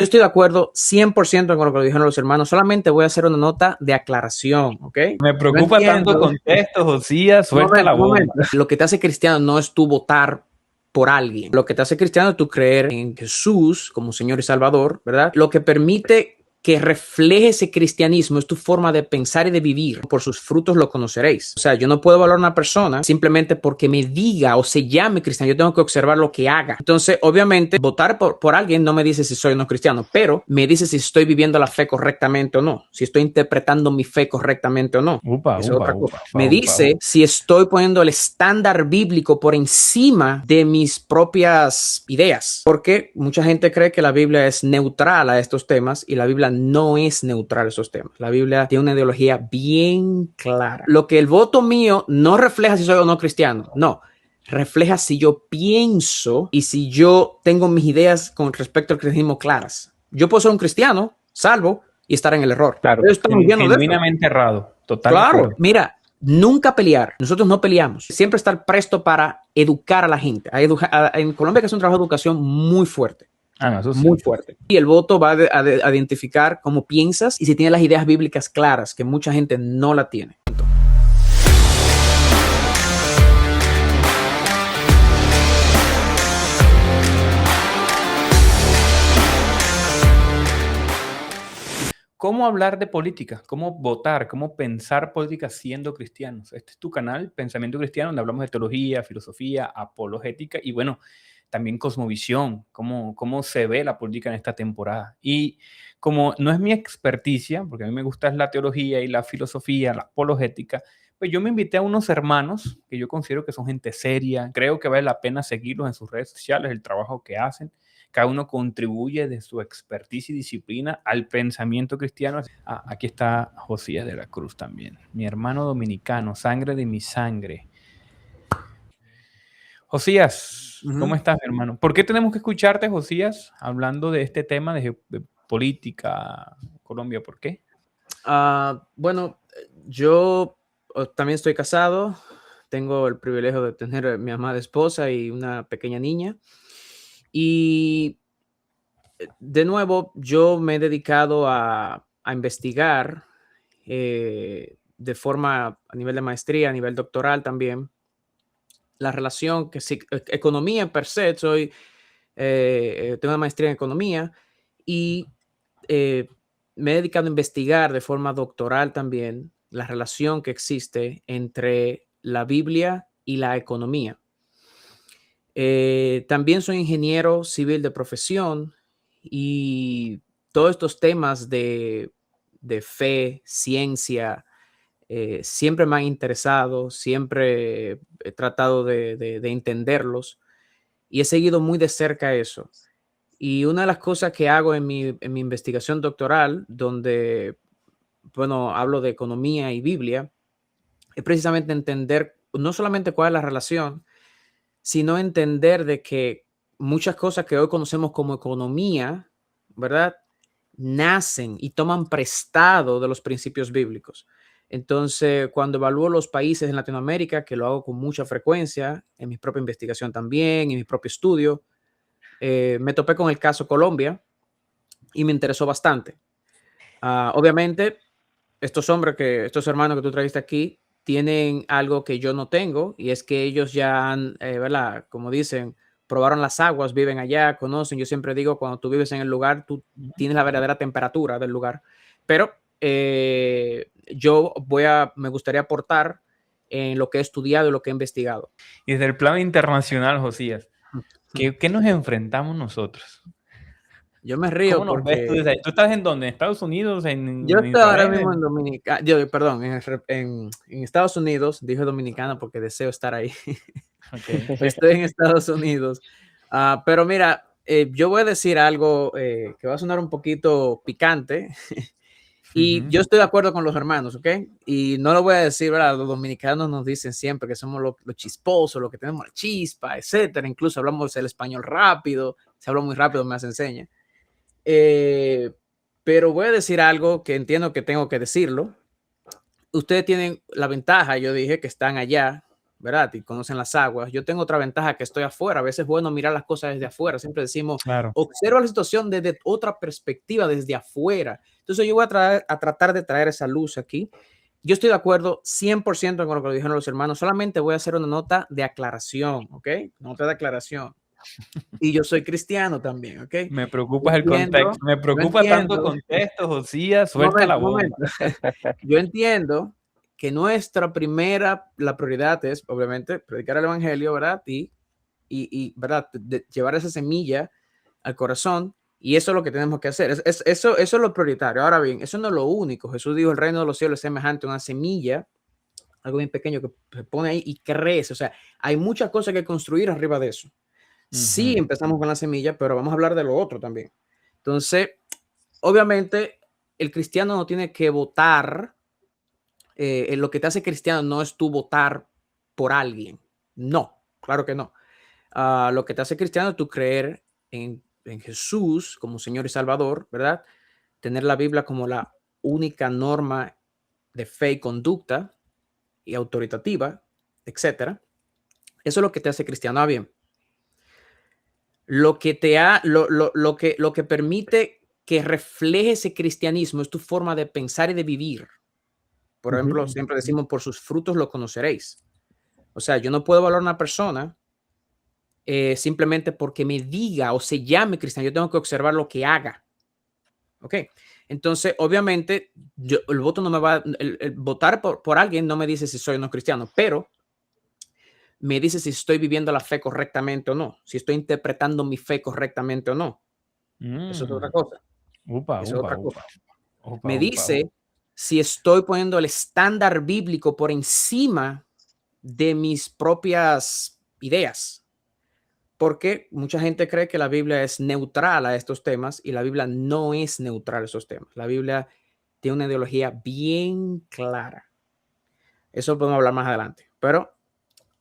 Yo estoy de acuerdo 100% con lo que dijeron los hermanos. Solamente voy a hacer una nota de aclaración, ¿ok? Me Yo preocupa tanto el entiendo. contexto, Josías, Un suelta momento, la un bomba. momento. Lo que te hace cristiano no es tú votar por alguien. Lo que te hace cristiano es tú creer en Jesús como Señor y Salvador, ¿verdad? Lo que permite que refleje ese cristianismo es tu forma de pensar y de vivir. Por sus frutos lo conoceréis. O sea, yo no puedo valorar a una persona simplemente porque me diga o se llame cristiano. Yo tengo que observar lo que haga. Entonces, obviamente, votar por alguien no me dice si soy o no cristiano, pero me dice si estoy viviendo la fe correctamente o no, si estoy interpretando mi fe correctamente o no. Upa, Esa es upa, otra cosa. upa, upa, Me upa, dice upa. si estoy poniendo el estándar bíblico por encima de mis propias ideas, porque mucha gente cree que la Biblia es neutral a estos temas y la Biblia no es neutral a esos temas. La Biblia tiene una ideología bien clara. Lo que el voto mío no refleja si soy o no cristiano, no. Refleja si yo pienso y si yo tengo mis ideas con respecto al cristianismo claras. Yo puedo ser un cristiano, salvo, y estar en el error. Claro, Ellos están llenos de eso. genuinamente errado, total de Claro, acuerdo. mira, nunca pelear. Nosotros no peleamos. Siempre estar presto para educar a la gente. En Colombia que es un trabajo de educación muy fuerte. Ah, no, eso sí. Muy fuerte. Y el voto va a identificar cómo piensas y si tienes las ideas bíblicas claras, que mucha gente no la tiene. ¿Cómo hablar de política? ¿Cómo votar? ¿Cómo pensar política siendo cristianos? Este es tu canal, Pensamiento Cristiano, donde hablamos de teología, filosofía, apologética y bueno, también cosmovisión, cómo se ve la política en esta temporada. Y como no es mi experticia, porque a mí me gusta la teología y la filosofía, la apologética, pues yo me invité a unos hermanos que yo considero que son gente seria, creo que vale la pena seguirlos en sus redes sociales, el trabajo que hacen. Cada uno contribuye de su expertise y disciplina al pensamiento cristiano. Ah, aquí está Josías de la Cruz también, mi hermano dominicano, sangre de mi sangre. Josías, ¿cómo estás, mi hermano? ¿Por qué tenemos que escucharte, Josías, hablando de este tema de política Colombia? ¿Por qué? Bueno, yo también estoy casado. Tengo el privilegio de tener a mi amada esposa y una pequeña niña. Y de nuevo, yo me he dedicado a investigar de forma a nivel de maestría, a nivel doctoral también, la relación que sí, economía per se, tengo una maestría en economía y eh, me he dedicado a investigar de forma doctoral también la relación que existe entre la Biblia y la economía. También soy ingeniero civil de profesión y todos estos temas de fe, ciencia, siempre me han interesado, siempre he tratado de entenderlos y he seguido muy de cerca eso. Y una de las cosas que hago en mi investigación doctoral, donde, bueno, hablo de economía y Biblia, es precisamente entender no solamente cuál es la relación, sino entender de que muchas cosas que hoy conocemos como economía, ¿verdad? Nacen y toman prestado de los principios bíblicos. Entonces, cuando evalúo los países en Latinoamérica, que lo hago con mucha frecuencia, en mi propia investigación también, en mi propio estudio, me topé con el caso Colombia y me interesó bastante. Obviamente, estos hermanos que tú trajiste aquí, tienen algo que yo no tengo y es que ellos ya han, ¿verdad? Como dicen, probaron las aguas, viven allá, conocen. Yo siempre digo, cuando tú vives en el lugar, tú tienes la verdadera temperatura del lugar. Pero me gustaría aportar en lo que he estudiado y lo que he investigado. Y desde el plano internacional, Josías, ¿qué nos enfrentamos nosotros? Yo me ¿Cómo río nos ves tú porque desde ahí? ¿Tú estás en dónde? ¿En Estados Unidos? yo ¿En estoy ahora Israel? mismo en Dominicana, perdón, en Estados Unidos, dije Dominicana porque deseo estar ahí. Ok. Estoy en Estados Unidos. Pero mira, yo voy a decir algo que va a sonar un poquito picante y Ujú. yo estoy de acuerdo con los hermanos, ¿ok? Y no lo voy a decir, ¿verdad? Los dominicanos nos dicen siempre que somos los chisposos, los que tenemos la chispa, etcétera. Incluso hablamos el español rápido, se habla muy rápido, me hace enseña. Eh, pero voy a decir algo que entiendo que tengo que decirlo. Ustedes tienen la ventaja, yo dije, que están allá ¿verdad? Y conocen las aguas. Yo tengo otra ventaja, que estoy afuera. A veces es bueno mirar las cosas desde afuera. Siempre decimos, Claro. observa la situación desde otra perspectiva, desde afuera. Entonces yo voy a tratar de traer esa luz aquí. Yo estoy de acuerdo 100% con lo que dijeron los hermanos. Solamente voy a hacer una nota de aclaración, ¿ok? Nota de aclaración. Y yo soy cristiano también, ¿ok? Me preocupa el Entiendo, contexto. Me yo preocupa tanto entiendo. contexto, Josías. Un Suelta la momento, un bomba. momento. Yo entiendo que la prioridad es, obviamente, predicar el evangelio, ¿verdad? ¿Verdad? Llevar esa semilla al corazón. Y eso es lo que tenemos que hacer. Eso es lo prioritario. Ahora bien, eso no es lo único. Jesús dijo, el reino de los cielos es semejante a una semilla, algo bien pequeño que se pone ahí y crece. O sea, hay muchas cosas que construir arriba de eso. Sí, empezamos con la semilla, pero vamos a hablar de lo otro también. Entonces, obviamente, el cristiano no tiene que votar. Lo que te hace cristiano no es tú votar por alguien. No, claro que no. Lo que te hace cristiano es tú creer en Jesús como Señor y Salvador, ¿verdad? Tener la Biblia como la única norma de fe y conducta y autoritativa, etcétera. Eso es lo que te hace cristiano. Bien, lo que permite que refleje ese cristianismo es tu forma de pensar y de vivir. Por ejemplo, siempre decimos, por sus frutos lo conoceréis. O sea, yo no puedo valorar a una persona simplemente porque me diga o se llame cristiano. Yo tengo que observar lo que haga. ¿Ok? Entonces, obviamente, el voto no me va, el votar por alguien no me dice si soy o no cristiano, pero me dice si estoy viviendo la fe correctamente o no, si estoy interpretando mi fe correctamente o no. Eso es otra cosa. Upa, Eso es upa, otra cosa. upa. Upa, Me upa, upa. dice si estoy poniendo el estándar bíblico por encima de mis propias ideas. Porque mucha gente cree que la Biblia es neutral a estos temas y la Biblia no es neutral a esos temas. La Biblia tiene una ideología bien clara. Eso podemos hablar más adelante, pero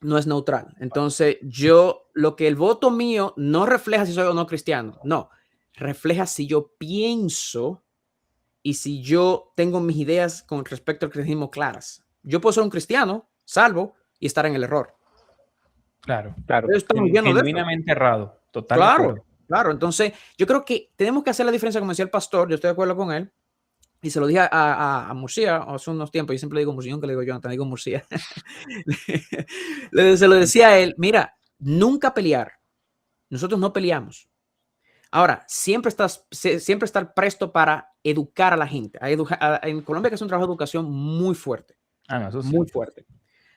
no es neutral. Entonces, lo que el voto mío no refleja si soy o no cristiano, no, refleja si yo pienso y si yo tengo mis ideas con respecto al cristianismo claras. Yo puedo ser un cristiano, salvo, y estar en el error. Claro. Estamos llenos de eso. Genuinamente errado. Total de Claro, acuerdo. claro. Entonces, yo creo que tenemos que hacer la diferencia, como decía el pastor, yo estoy de acuerdo con él, y se lo dije a Murcia hace unos tiempos, yo siempre digo Murcia, nunca le digo Jonathan, digo Murcia. Se lo decía a él, mira, nunca pelear. Nosotros no peleamos. Ahora, siempre estar presto para educar a la gente. En Colombia que es un trabajo de educación muy fuerte, No, eso sí. muy fuerte.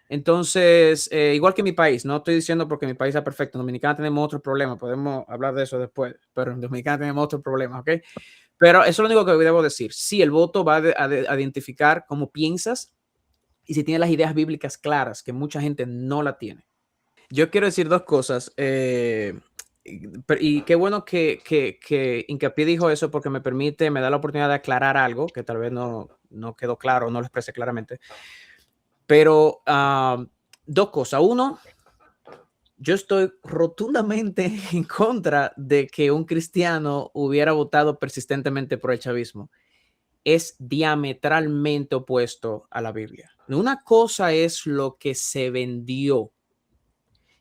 Entonces, igual que mi país, no estoy diciendo porque mi país es perfecto. En Dominicana tenemos otros problemas, podemos hablar de eso después, pero en Dominicana tenemos otros problemas, ¿ok? Pero eso es lo único que debo decir. Sí, el voto va a identificar cómo piensas y si tienes las ideas bíblicas claras, que mucha gente no la tiene. Yo quiero decir dos cosas. Y qué bueno que Hincapié dijo eso porque me da la oportunidad de aclarar algo que tal vez no quedó claro, no lo expresé claramente. Pero dos cosas. Uno, yo estoy rotundamente en contra de que un cristiano hubiera votado persistentemente por el chavismo. Es diametralmente opuesto a la Biblia. Una cosa es lo que se vendió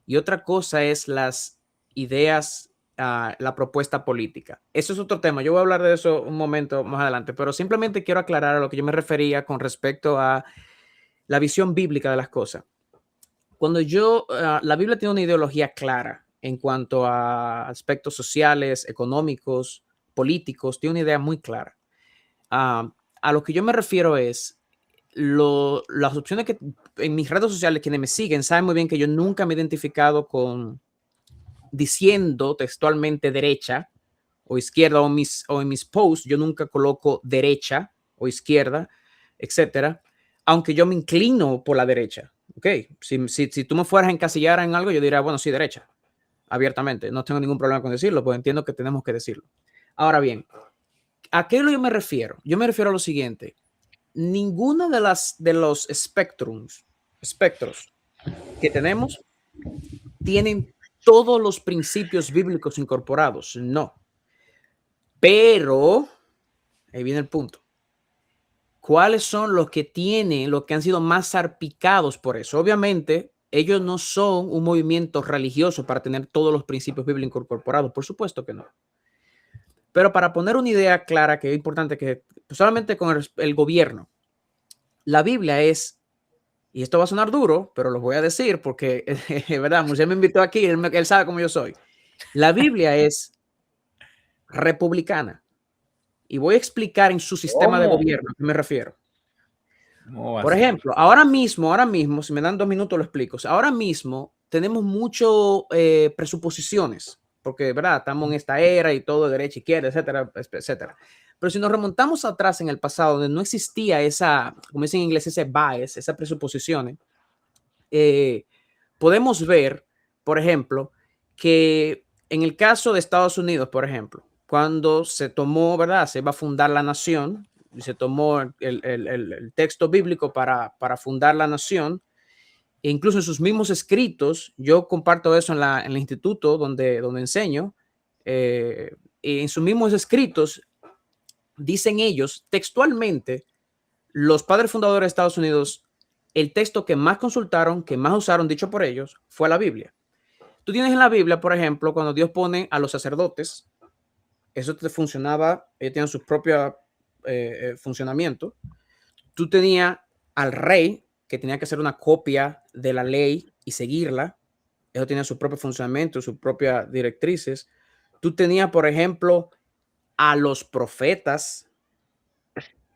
y otra cosa es las ideas, la propuesta política. Eso es otro tema. Yo voy a hablar de eso un momento más adelante, pero simplemente quiero aclarar a lo que yo me refería con respecto a la visión bíblica de las cosas. Cuando la Biblia tiene una ideología clara en cuanto a aspectos sociales, económicos, políticos, tiene una idea muy clara. A lo que yo me refiero es las opciones que en mis redes sociales, quienes me siguen, saben muy bien que yo nunca me he identificado con diciendo textualmente derecha o izquierda o en mis posts, yo nunca coloco derecha o izquierda, etcétera, aunque yo me inclino por la derecha. Ok, si tú me fueras a encasillar en algo, yo diría, bueno, sí, derecha, abiertamente. No tengo ningún problema con decirlo, pues entiendo que tenemos que decirlo. Ahora bien, ¿a qué yo me refiero? Yo me refiero a lo siguiente. Ninguno de los espectros que tenemos tienen todos los principios bíblicos incorporados. No. Pero, ahí viene el punto. ¿Cuáles son los que han sido más salpicados por eso? Obviamente, ellos no son un movimiento religioso para tener todos los principios bíblicos incorporados, por supuesto que no. Pero para poner una idea clara, que es importante que solamente con el gobierno, la Biblia es, y esto va a sonar duro, pero lo voy a decir porque, verdad, Moisés me invitó aquí, él sabe cómo yo soy. La Biblia es republicana. Y voy a explicar en su sistema de gobierno a qué me refiero. Por ejemplo, ahora mismo, si me dan 2 minutos lo explico. Ahora mismo tenemos mucho presuposiciones, porque, ¿verdad? Estamos en esta era y todo de derecha, izquierda, etcétera, etcétera. Pero si nos remontamos atrás en el pasado, donde no existía esa, como dicen en inglés, ese bias, esas presuposiciones, podemos ver, por ejemplo, que en el caso de Estados Unidos, por ejemplo, cuando se tomó, ¿verdad? Se va a fundar la nación y se tomó el texto bíblico para fundar la nación. E incluso en sus mismos escritos, yo comparto eso en el instituto donde enseño, en sus mismos escritos dicen ellos textualmente, los padres fundadores de Estados Unidos, el texto que más consultaron, que más usaron, dicho por ellos, fue la Biblia. Tú tienes en la Biblia, por ejemplo, cuando Dios pone a los sacerdotes, eso te funcionaba, ellos tenían su propio funcionamiento. Tú tenías al rey, que tenía que hacer una copia de la ley y seguirla. Eso tenía su propio funcionamiento, sus propias directrices. Tú tenías, por ejemplo, a los profetas,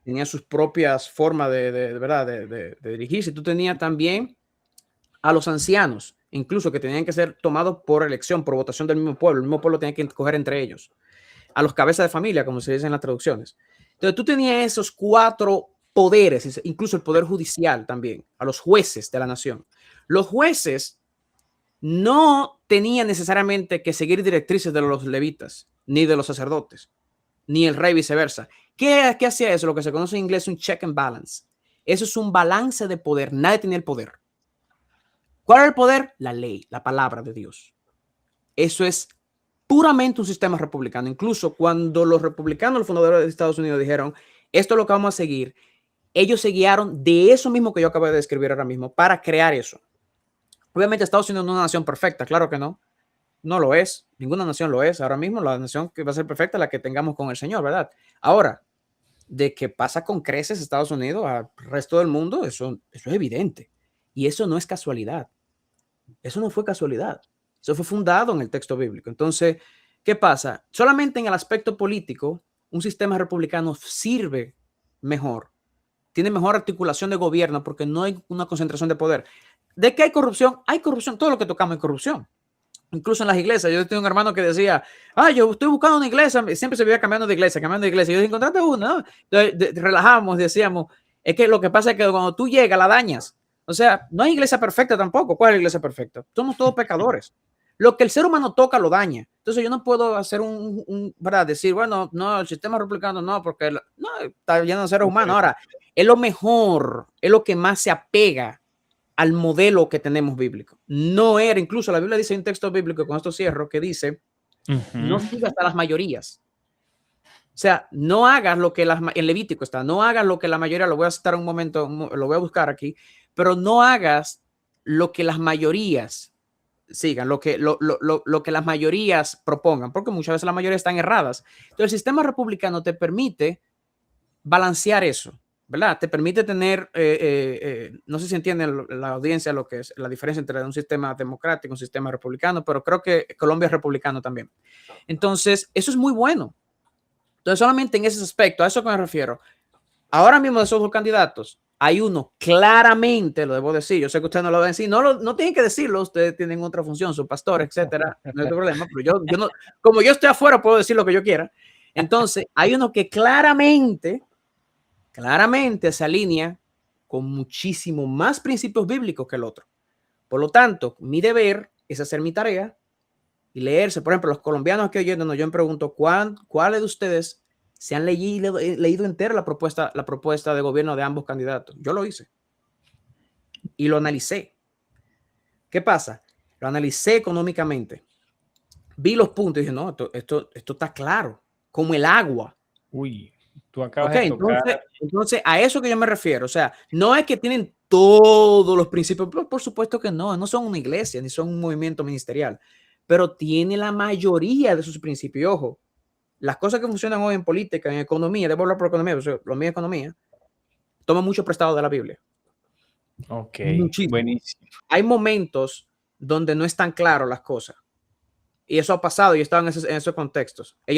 tenía sus propias formas ¿verdad? De dirigirse. Tú tenías también a los ancianos, incluso que tenían que ser tomados por elección, por votación del mismo pueblo. El mismo pueblo tenía que escoger entre ellos. A los cabezas de familia, como se dice en las traducciones. Entonces tú tenías esos 4 poderes, incluso el poder judicial también, a los jueces de la nación. Los jueces no tenían necesariamente que seguir directrices de los levitas, ni de los sacerdotes, ni el rey viceversa. ¿Qué hacía eso? Lo que se conoce en inglés un check and balance. Eso es un balance de poder. Nadie tenía el poder. ¿Cuál era el poder? La ley, la palabra de Dios. Eso es puramente un sistema republicano. Incluso cuando los republicanos, los fundadores de Estados Unidos dijeron, esto es lo que vamos a seguir, ellos se guiaron de eso mismo que yo acabo de describir ahora mismo para crear eso. Obviamente Estados Unidos no es una nación perfecta, claro que no. No lo es, ninguna nación lo es. Ahora mismo la nación que va a ser perfecta es la que tengamos con el Señor, ¿verdad? Ahora, de que pasa con creces Estados Unidos al resto del mundo, eso es evidente. Y eso no es casualidad. Eso no fue casualidad. Eso fue fundado en el texto bíblico. Entonces, ¿qué pasa? Solamente en el aspecto político, un sistema republicano sirve mejor, tiene mejor articulación de gobierno porque no hay una concentración de poder. ¿De qué hay corrupción? Hay corrupción, todo lo que tocamos es corrupción. Incluso en las iglesias. Yo tengo un hermano que decía, yo estoy buscando una iglesia, siempre se veía cambiando de iglesia, cambiando de iglesia. Yo dije, encontraste una, ¿no? Entonces, relajamos, decíamos, es que lo que pasa es que cuando tú llegas, la dañas. O sea, no hay iglesia perfecta tampoco. ¿Cuál es la iglesia perfecta? Somos todos pecadores. Lo que el ser humano toca lo daña. Entonces yo no puedo hacer ¿verdad? Decir, bueno, no, el sistema republicano no, porque no, está lleno de seres humanos. Ahora, es lo mejor, es lo que más se apega al modelo que tenemos bíblico. No era, incluso la Biblia dice en un texto bíblico, con esto cierro, que dice, no sigas a las mayorías. O sea, no hagas lo que en Levítico está, no hagas lo que la mayoría, lo voy a citar un momento, lo voy a buscar aquí, pero no hagas lo que las mayorías sigan, lo que las mayorías propongan, porque muchas veces las mayorías están erradas. Entonces, el sistema republicano te permite balancear eso, ¿verdad? Te permite tener, no sé si entiende la audiencia lo que es la diferencia entre un sistema democrático y un sistema republicano, pero creo que Colombia es republicano también. Entonces, eso es muy bueno. Entonces, solamente en ese aspecto, a eso que me refiero. Ahora mismo de esos 2 candidatos, hay uno claramente, lo debo decir, yo sé que ustedes no lo ven decir, no tienen que decirlo, ustedes tienen otra función, su pastor, etcétera, no hay problema, pero yo no, como yo estoy afuera, puedo decir lo que yo quiera. Entonces, hay uno que claramente se alinea con muchísimo más principios bíblicos que el otro. Por lo tanto, mi deber es hacer mi tarea y leerse. Por ejemplo, los colombianos que oyéndonos, yo me pregunto, ¿cuáles de ustedes se han leído entera la propuesta de gobierno de ambos candidatos? Yo lo hice y lo analicé. ¿Qué pasa? Lo analicé económicamente. Vi los puntos y dije, no, esto está claro, como el agua. Uy. Tú acabas Ok, de tocar. entonces a eso que yo me refiero. O sea, no es que tienen todos los principios, por supuesto que no, no son una iglesia ni son un movimiento ministerial, pero tiene la mayoría de sus principios. Y ojo, las cosas que funcionan hoy en política, en economía, debo hablar por economía, o sea, lo mío es economía, toma mucho prestado de la Biblia. Ok, Muchísimo. buenísimo. Hay momentos donde no están claras las cosas. Y eso ha pasado y estado en esos contextos. Ahí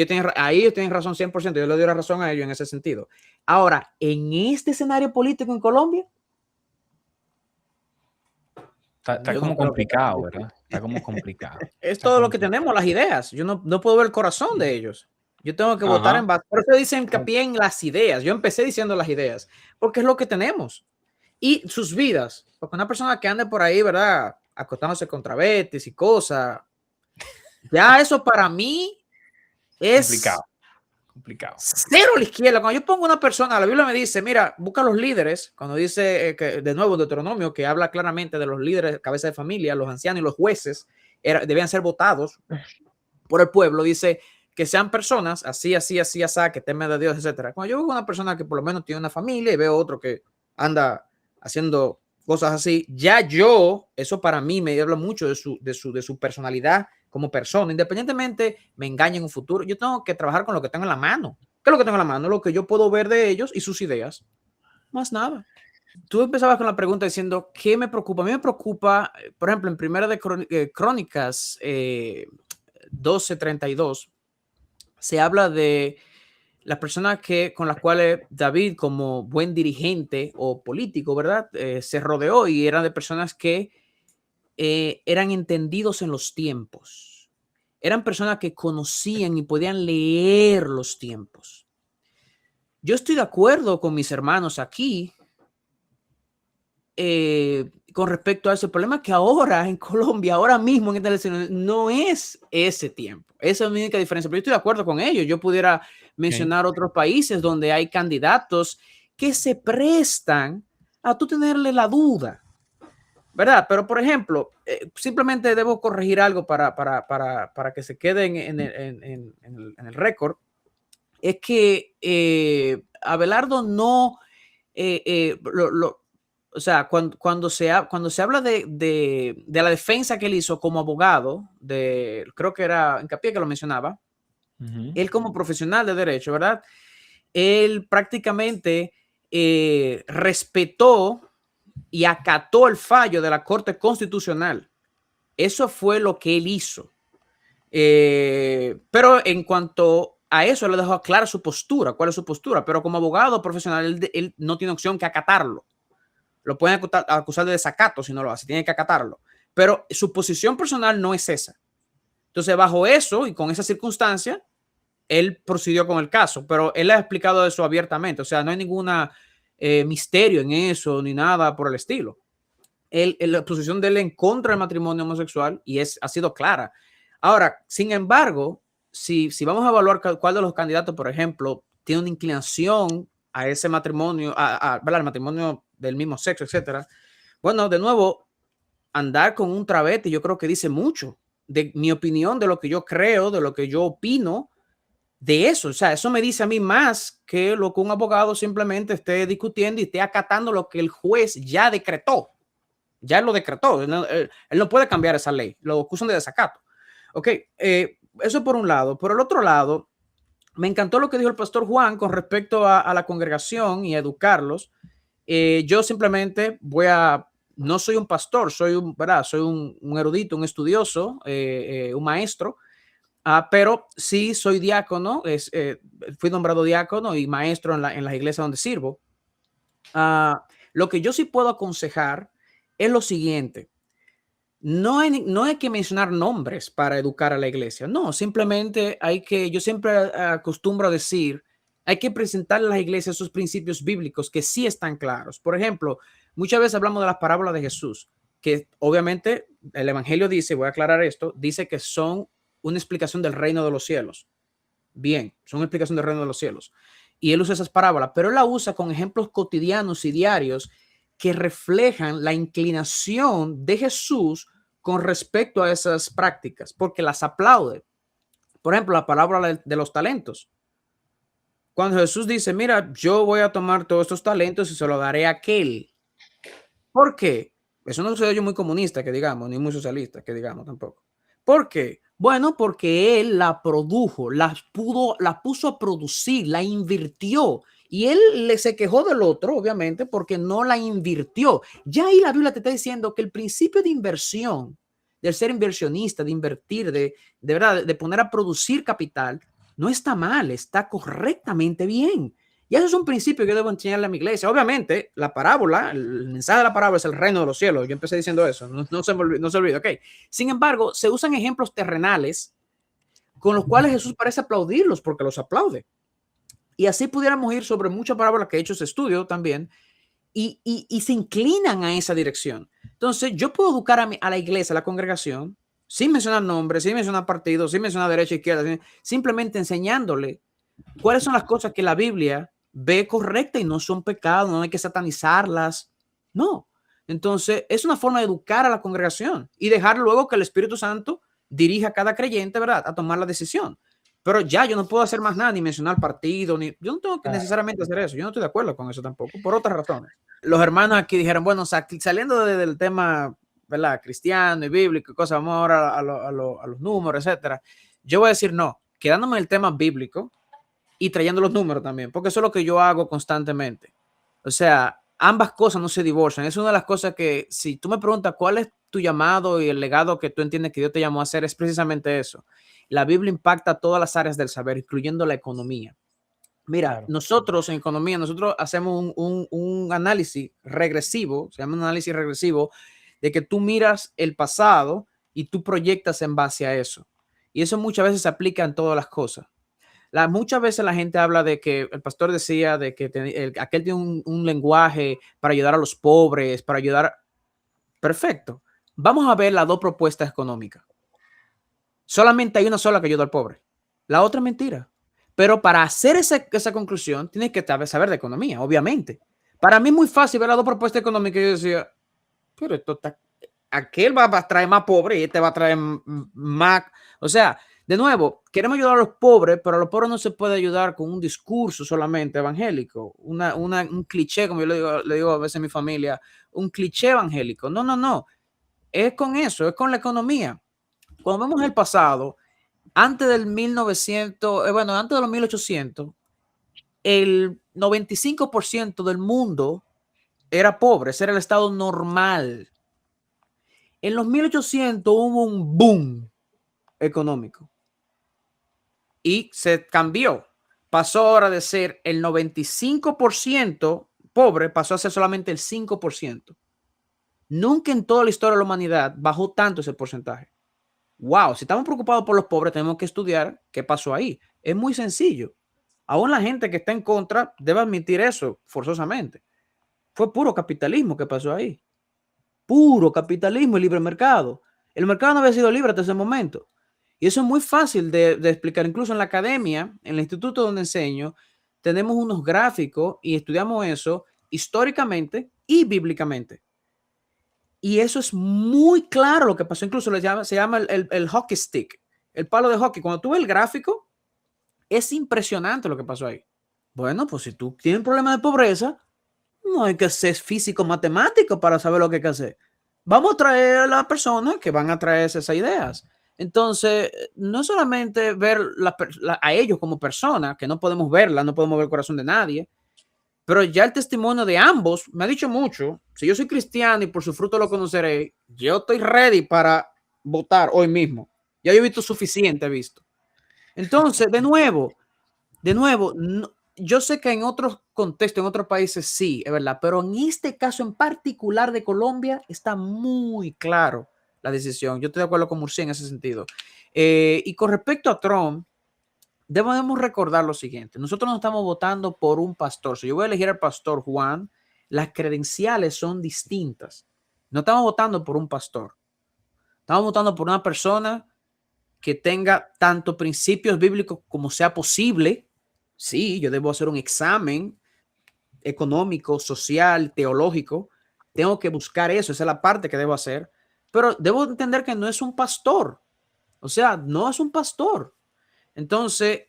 ellos tienen razón 100%. Yo le doy la razón a ellos en ese sentido. Ahora, en este escenario político en Colombia, Está yo no como creo que está tan complicado, difícil. ¿verdad? Está como complicado. Es Está todo lo que complicado. tenemos, las ideas. Yo no puedo ver el corazón de ellos. Yo tengo que votar Ajá. en base. Por eso dicen hincapié en las ideas. Yo empecé diciendo las ideas, porque es lo que tenemos. Y sus vidas. Porque una persona que ande por ahí, ¿verdad? Acostándose contra betis y cosas. Ya eso para mí es Complicado, complicado. cero a la izquierda. Cuando yo pongo una persona, la Biblia me dice, mira, busca los líderes. Cuando dice, que, de nuevo, Deuteronomio, que habla claramente de los líderes, cabeza de familia, los ancianos y los jueces, debían ser votados por el pueblo. Dice que sean personas así, así, así, así, que temen de Dios, etcétera. Cuando yo veo una persona que por lo menos tiene una familia y veo otro que anda haciendo cosas así, ya eso para mí me habla mucho de su personalidad como persona. Independientemente me engañe en un futuro, yo tengo que trabajar con lo que tengo en la mano. ¿Qué es lo que tengo en la mano? Lo que yo puedo ver de ellos y sus ideas. Más nada. Tú empezabas con la pregunta diciendo, ¿qué me preocupa? A mí me preocupa, por ejemplo, en Primera de Crónicas 12:32, se habla de las personas con las cuales David, como buen dirigente o político, ¿verdad? Se rodeó y eran de personas que eran entendidos en los tiempos. Eran personas que conocían y podían leer los tiempos. Yo estoy de acuerdo con mis hermanos aquí con respecto a ese problema que ahora en Colombia, ahora mismo en esta elección, no es ese tiempo. Esa es la única diferencia. Pero yo estoy de acuerdo con ellos. Yo pudiera mencionar otros países donde hay candidatos que se prestan a tú tenerle la duda, ¿verdad? Pero, por ejemplo, simplemente debo corregir algo para que se quede en el récord. Es que Abelardo no, o sea, cuando se habla de la defensa que él hizo como abogado, creo que era Hincapié que lo mencionaba, él como profesional de derecho, ¿verdad? Él prácticamente respetó y acató el fallo de la Corte Constitucional. Eso fue lo que él hizo. Pero en cuanto a eso, él le dejó clara su postura, cuál es su postura, pero como abogado profesional, él no tiene opción que acatarlo. Lo pueden acusar de desacato si no lo hace, tiene que acatarlo. Pero su posición personal no es esa. Entonces, bajo eso y con esa circunstancia, él procedió con el caso, pero él ha explicado eso abiertamente. O sea, no hay ningún misterio en eso ni nada por el estilo. La posición de él en contra del matrimonio homosexual y ha sido clara. Ahora, sin embargo, si vamos a evaluar cuál de los candidatos, por ejemplo, tiene una inclinación a ese matrimonio, al matrimonio del mismo sexo, etcétera. Bueno, de nuevo, andar con un travesti, yo creo que dice mucho de mi opinión, de lo que yo creo, de lo que yo opino de eso. O sea, eso me dice a mí más que lo que un abogado simplemente esté discutiendo y esté acatando lo que el juez ya decretó. Ya lo decretó. Él no puede cambiar esa ley. Lo acusan de desacato. Ok, eso por un lado. Por el otro lado, me encantó lo que dijo el pastor Juan con respecto a la congregación y a educarlos. Yo simplemente no soy un pastor, ¿verdad? Soy un erudito, un estudioso, un maestro, pero sí soy diácono, fui nombrado diácono y maestro en las iglesias donde sirvo. Lo que yo sí puedo aconsejar es lo siguiente. No hay que mencionar nombres para educar a la iglesia. No, simplemente yo siempre acostumbro a decir, hay que presentarle a las iglesias esos principios bíblicos que sí están claros. Por ejemplo, muchas veces hablamos de las parábolas de Jesús, que obviamente el evangelio dice, voy a aclarar esto, dice que son una explicación del reino de los cielos. Bien, son una explicación del reino de los cielos. Y él usa esas parábolas, pero él la usa con ejemplos cotidianos y diarios que reflejan la inclinación de Jesús con respecto a esas prácticas, porque las aplaude. Por ejemplo, la palabra de los talentos. Cuando Jesús dice, mira, yo voy a tomar todos estos talentos y se los daré a aquel. ¿Por qué? Eso no soy yo muy comunista, que digamos, ni muy socialista, que digamos tampoco. ¿Por qué? Bueno, porque él la produjo, la puso a producir, la invirtió. Y él se quejó del otro, obviamente, porque no la invirtió. Ya ahí la Biblia te está diciendo que el principio de inversión, del ser inversionista, de invertir, de verdad, de poner a producir capital, no está mal, está correctamente bien. Y eso es un principio que yo debo enseñarle a mi iglesia. Obviamente, la parábola, el mensaje de la parábola es el reino de los cielos. Yo empecé diciendo eso, no se olvide, ok. Sin embargo, se usan ejemplos terrenales con los cuales Jesús parece aplaudirlos porque los aplaude. Y así pudiéramos ir sobre muchas parábolas que he hecho ese estudio también y se inclinan a esa dirección. Entonces, yo puedo educar a la iglesia, a la congregación, sin mencionar nombres, sin mencionar partidos, sin mencionar derecha, izquierda, simplemente enseñándole cuáles son las cosas que la Biblia ve correcta y no son pecados, no hay que satanizarlas. No. Entonces, es una forma de educar a la congregación y dejar luego que el Espíritu Santo dirija a cada creyente, ¿verdad?, a tomar la decisión. Pero ya yo no puedo hacer más nada, ni mencionar partido, ni yo no tengo que necesariamente hacer eso. Yo no estoy de acuerdo con eso tampoco, por otras razones. Los hermanos aquí dijeron, bueno, saliendo del tema, ¿verdad?, cristiano y bíblico y cosas, vamos ahora a los números, etcétera. Yo voy a decir no, quedándome en el tema bíblico y trayendo los números también, porque eso es lo que yo hago constantemente. O sea, ambas cosas no se divorcian. Es una de las cosas que, si tú me preguntas cuál es tu llamado y el legado que tú entiendes que Dios te llamó a hacer, es precisamente eso. La Biblia impacta todas las áreas del saber, incluyendo la economía. Mira, Claro. nosotros en economía, nosotros hacemos un análisis regresivo, se llama un análisis regresivo, de que tú miras el pasado y tú proyectas en base a eso. Y eso muchas veces se aplica en todas las cosas. Muchas veces la gente habla de que el pastor decía de que aquel tiene un lenguaje para ayudar a los pobres, para ayudar. Perfecto. Vamos a ver las dos propuestas económicas. Solamente hay una sola que ayuda al pobre. La otra es mentira. Pero para hacer esa conclusión, tienes que saber de economía, obviamente. Para mí es muy fácil ver las dos propuestas económicas y yo decía, pero esto está, aquel va a traer más pobre y este va a traer más. O sea, de nuevo, queremos ayudar a los pobres, pero a los pobres no se puede ayudar con un discurso solamente evangélico, un cliché, como yo le digo a veces a mi familia, un cliché evangélico. No, no, no. Es con eso, es con la economía. Cuando vemos el pasado, antes del 1900, bueno, antes de los 1800, el 95% del mundo era pobre, ese era el estado normal. En los 1800 hubo un boom económico y se cambió. Pasó ahora de ser el 95% pobre, pasó a ser solamente el 5%. Nunca en toda la historia de la humanidad bajó tanto ese porcentaje. Wow, si estamos preocupados por los pobres, tenemos que estudiar qué pasó ahí. Es muy sencillo. Aún la gente que está en contra debe admitir eso forzosamente. Fue puro capitalismo que pasó ahí. Puro capitalismo y libre mercado. El mercado no había sido libre hasta ese momento. Y eso es muy fácil de explicar. Incluso en la academia, en el instituto donde enseño, tenemos unos gráficos y estudiamos eso históricamente y bíblicamente. Y eso es muy claro lo que pasó. Incluso se llama el hockey stick, el palo de hockey. Cuando tú ves el gráfico, es impresionante lo que pasó ahí. Bueno, pues si tú tienes un problema de pobreza, no hay que ser físico matemático para saber lo que hay que hacer. Vamos a traer a las personas que van a traer esas ideas. Entonces, no solamente ver a ellos como personas, que no podemos verla, no podemos ver el corazón de nadie, pero ya el testimonio de ambos me ha dicho mucho. Si yo soy cristiano y por su fruto lo conoceré, yo estoy ready para votar hoy mismo. Ya yo he visto suficiente, he visto. Entonces, de nuevo, no, yo sé que en otros contextos, en otros países sí, es verdad, pero en este caso en particular de Colombia está muy claro la decisión. Yo estoy de acuerdo con Murcia en ese sentido. Y con respecto a Trump, debemos recordar lo siguiente. Nosotros no estamos votando por un pastor. Si yo voy a elegir al pastor Juan, las credenciales son distintas. No estamos votando por un pastor. Estamos votando por una persona que tenga tanto principios bíblicos como sea posible. Sí, yo debo hacer un examen económico, social, teológico. Tengo que buscar eso. Esa es la parte que debo hacer. Pero debo entender que no es un pastor. O sea, no es un pastor. Entonces,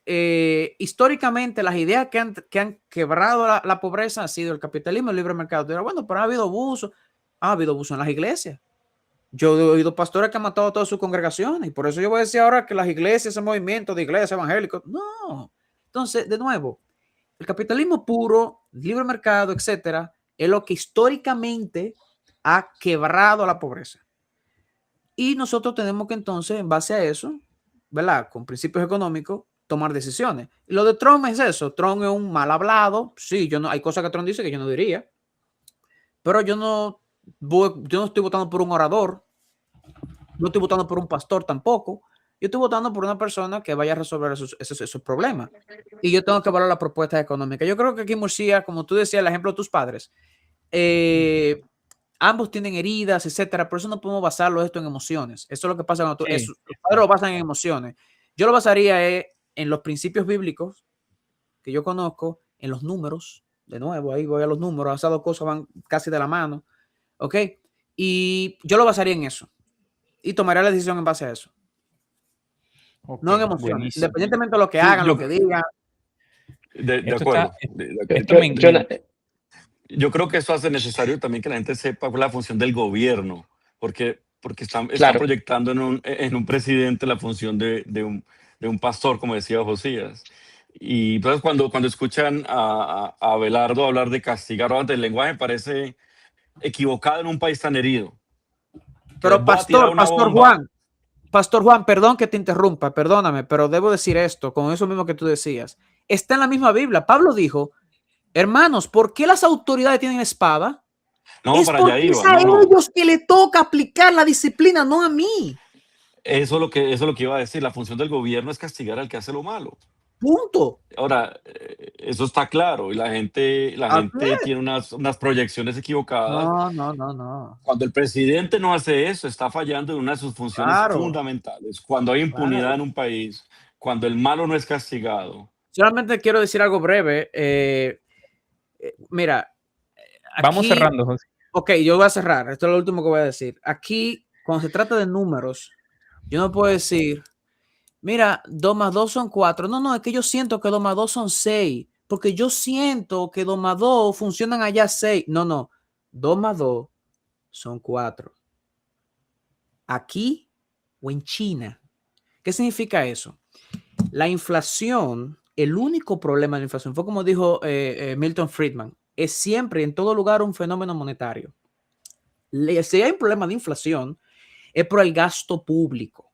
históricamente, las ideas que han quebrado la pobreza ha sido el capitalismo, el libre mercado. Pero bueno, pero ha habido abuso en las iglesias. Yo he oído pastores que han matado a todas sus congregaciones, y por eso yo voy a decir ahora que las iglesias, ese movimiento de iglesias evangélicos, no. Entonces, de nuevo, el capitalismo puro, libre mercado, etcétera, es lo que históricamente ha quebrado la pobreza. Y nosotros tenemos que entonces, en base a eso, ¿verdad? Con principios económicos, tomar decisiones. Y lo de Trump es eso. Trump es un mal hablado. Sí, hay cosas que Trump dice que yo no diría. Pero yo no estoy votando por un orador. No estoy votando por un pastor tampoco. Yo estoy votando por una persona que vaya a resolver esos problemas. Y yo tengo que valorar la propuesta económica. Yo creo que aquí Murcia, como tú decías, el ejemplo de tus padres, ambos tienen heridas, etcétera. Por eso no podemos basarlo esto en emociones. Eso es lo que pasa cuando los padres lo basan en emociones. Yo lo basaría en los principios bíblicos que yo conozco, en los números. De nuevo, ahí voy a los números. Esas dos cosas van casi de la mano. ¿Ok? Y yo lo basaría en eso. Y tomaré la decisión en base a eso. Okay, no en emociones. Buenísimo. Independientemente de lo que hagan, lo que digan. De acuerdo. Yo creo que eso hace necesario también que la gente sepa la función del gobierno, porque están proyectando en un presidente la función de un pastor, como decía Josías. Y entonces cuando escuchan a Abelardo hablar de castigar, o antes, el lenguaje parece equivocado en un país tan herido. Pero Pastor Juan, perdón que te interrumpa, perdóname, pero debo decir esto, con eso mismo que tú decías. Está en la misma Biblia. Pablo dijo, hermanos, ¿por qué las autoridades tienen espada? No, es para porque allá iba. es a ellos que le toca aplicar la disciplina, no a mí. Eso es lo que iba a decir. La función del gobierno es castigar al que hace lo malo. Punto. Ahora, eso está claro, y la gente tiene unas proyecciones equivocadas. No. Cuando el presidente no hace eso, está fallando en una de sus funciones fundamentales. Cuando hay impunidad en un país, cuando el malo no es castigado. Solamente quiero decir algo breve. Mira, aquí, vamos cerrando, José. Ok, yo voy a cerrar. Esto es lo último que voy a decir. Aquí, cuando se trata de números, yo no puedo decir, mira, 2 más 2 son 4. No, es que yo siento que 2 más 2 son 6. Porque yo siento que 2 más 2 funcionan allá 6. No. 2 más 2 son 4. Aquí o en China. ¿Qué significa eso? La inflación, el único problema de la inflación fue como dijo Milton Friedman, es siempre en todo lugar un fenómeno monetario. Si hay un problema de inflación, es por el gasto público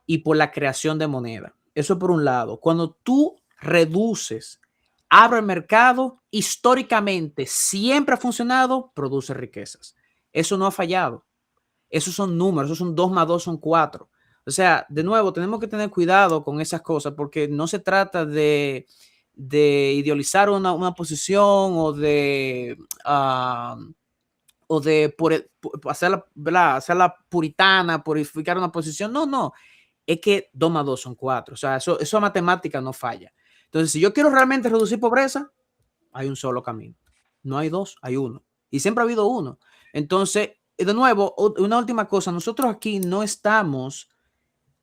y por la creación de moneda. Eso por un lado. Cuando tú reduces, abre el mercado, históricamente siempre ha funcionado, produce riquezas. Eso no ha fallado. Esos son números, esos son 2 más 2 son 4. O sea, de nuevo, tenemos que tener cuidado con esas cosas porque no se trata de idealizar una posición o de hacerla puritana, purificar una posición. No. Es que 2 más 2 son 4. O sea, eso matemática no falla. Entonces, si yo quiero realmente reducir pobreza, hay un solo camino. No hay dos, hay uno. Y siempre ha habido uno. Entonces, de nuevo, una última cosa. Nosotros aquí no estamos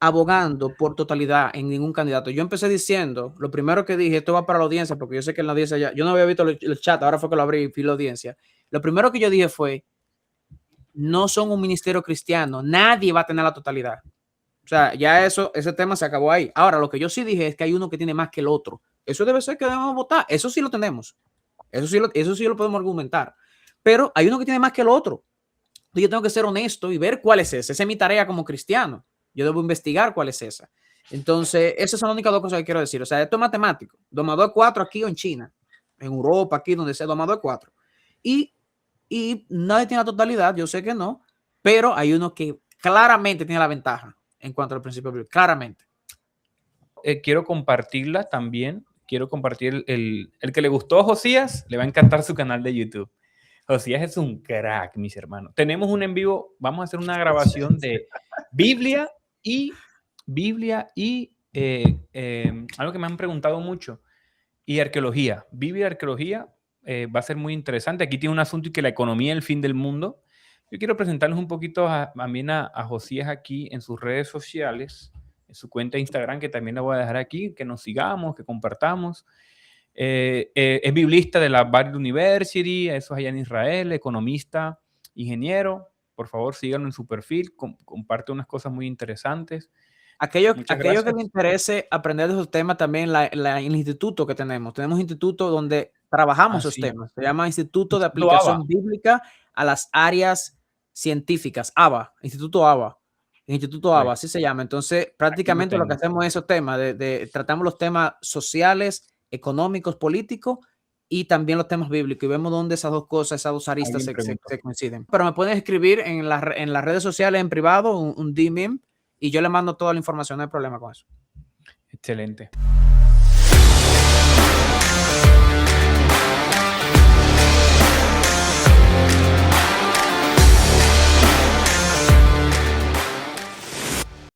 abogando por totalidad en ningún candidato. Yo empecé diciendo, lo primero que dije, esto va para la audiencia, porque yo sé que en la audiencia yo no había visto el chat, ahora fue que lo abrí y fui la audiencia. Lo primero que yo dije fue, no son un ministerio cristiano, nadie va a tener la totalidad. O sea, ya ese tema se acabó ahí. Ahora, lo que yo sí dije es que hay uno que tiene más que el otro. Eso debe ser que debemos votar. Eso sí lo tenemos. Eso sí lo podemos argumentar. Pero hay uno que tiene más que el otro. Entonces yo tengo que ser honesto y ver cuál es ese. Esa es mi tarea como cristiano. Yo debo investigar cuál es esa. Entonces, esas son las únicas dos cosas que quiero decir. O sea, esto es matemático. 2 más 2 es 4 aquí o en China. En Europa, aquí donde sea, 2 más 2 es 4. Y nadie tiene la totalidad, yo sé que no, pero hay uno que claramente tiene la ventaja en cuanto al principio bíblico, claramente. Quiero compartirla también. Quiero compartir el que le gustó a Josías, le va a encantar su canal de YouTube. Josías es un crack, mis hermanos. Tenemos un en vivo, vamos a hacer una grabación de Biblia y algo que me han preguntado mucho, y arqueología. Biblia y arqueología va a ser muy interesante. Aquí tiene un asunto y que la economía es el fin del mundo. Yo quiero presentarles un poquito también a Josías aquí en sus redes sociales. su cuenta de Instagram, que también la voy a dejar aquí, que nos sigamos, que compartamos. Es biblista de la Barry University, eso es allá en Israel, economista, ingeniero. Por favor, síganlo en su perfil, comparte unas cosas muy interesantes. Aquello que le interese aprender de esos temas, también el instituto que tenemos. Tenemos un instituto donde trabajamos esos temas. Se llama Instituto de Aplicación Bíblica a las Áreas Científicas, ABA, Instituto ABA. Instituto ABA, así se llama. Entonces, prácticamente lo que hacemos es esos temas, tratamos los temas sociales, económicos, políticos y también los temas bíblicos. Y vemos dónde esas dos cosas, esas dos aristas se coinciden. Pero me pueden escribir en las redes sociales en privado, un DM, y yo le mando toda la información, no hay problema con eso. Excelente.